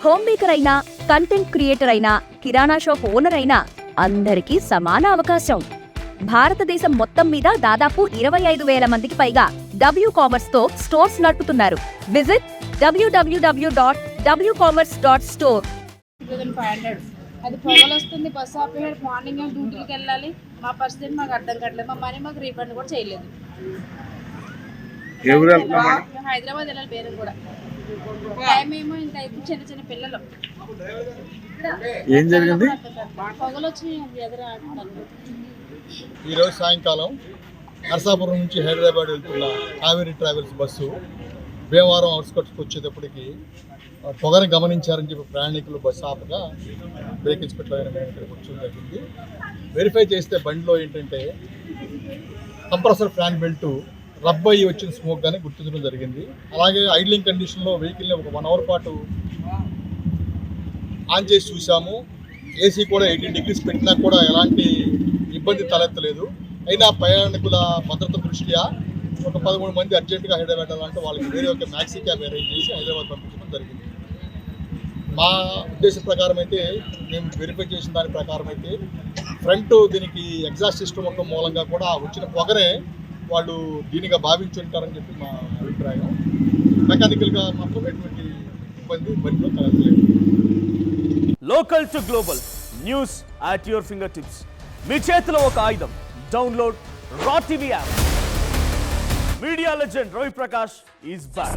Home maker అయినా, content creator అయినా, కిరాణా shop owner అయినా అందరికీ సమాన అవకాశం. భారతదేశం మొత్తం మీద దాదాపు 25,000 మందికి పైగా WCommerce తో స్టోర్స్ నడుపుతున్నారు. Visit www.wcommerce.store. 2500 అది పొగలు వస్తుంది. బస్సు ఆపేసాడు. మార్నింగ్ డ్యూటీకి వెళ్ళాలి. మా పరిస్థితి మాకు అర్థం కావట్లేదు. మా మనీ మాకు రీఫండ్ కూడా చేయలేదు. హైదరాబాద్ వెళ్ళాలి. పేరు కూడా టైం ఏమో ఇంకా చిన్న చిన్న పిల్లలు. ఏం జరిగింది? పొగలు వచ్చి ఎదురు ఈరోజు సాయంకాలం నరసాపురం నుంచి హైదరాబాద్ వెళ్తున్న కావేరీ ట్రావెల్స్ బస్సు భీమవరం అవుట్స్కట్స్కి వచ్చేటప్పటికి పొగని గమనించారని చెప్పి ప్రయాణికులు బస్సు ఆపగా బ్రేక్ ఇన్స్పెక్టర్ అయిన మేము ఇక్కడికి వచ్చి జరిగింది. వెరిఫై చేస్తే బండిలో ఏంటంటే కంప్రెసర్ ఫ్యాన్ బెల్ట్ రబ్ అయ్యి వచ్చిన స్మోక్ కానీ గుర్తించడం జరిగింది. అలాగే ఐడ్లింగ్ కండిషన్లో వెహికల్ని ఒక 1 అవర్ పాటు ఆన్ చేసి చూసాము. ఏసీ కూడా 18 degrees పెట్టినా కూడా ఎలాంటి ఇబ్బంది తలెత్తలేదు. అయినా ప్రయాణికుల భద్రత దృష్ట్యా ఒక 13 మంది అర్జెంటుగా హైదరాబాద్ వెళ్ళాలంటే వాళ్ళకి వేరే ఒక మ్యాక్సీ క్యాబ్ అరేంజ్ చేసి హైదరాబాద్ పంపించడం జరిగింది. మా ఉద్దేశం ప్రకారం అయితే మేము వెరిఫై చేసిన దాని ప్రకారం అయితే ఫ్రంట్ దీనికి ఎగ్జాస్ట్ సిస్టమ్ ఒక మూలంగా కూడా వచ్చిన పొగనే వాళ్ళు దీనిగా భావించుంటారని చెప్పి మా అభిప్రాయం. మెకానికల్గా మాత్రం ఎటువంటి ఇబ్బంది బండిలో కలగలేదు. Local to global news at your finger tips. మీ చేతిలో ఒక ఆయుధం. Download Raw TV app. Media legend Ravi Prakash is back.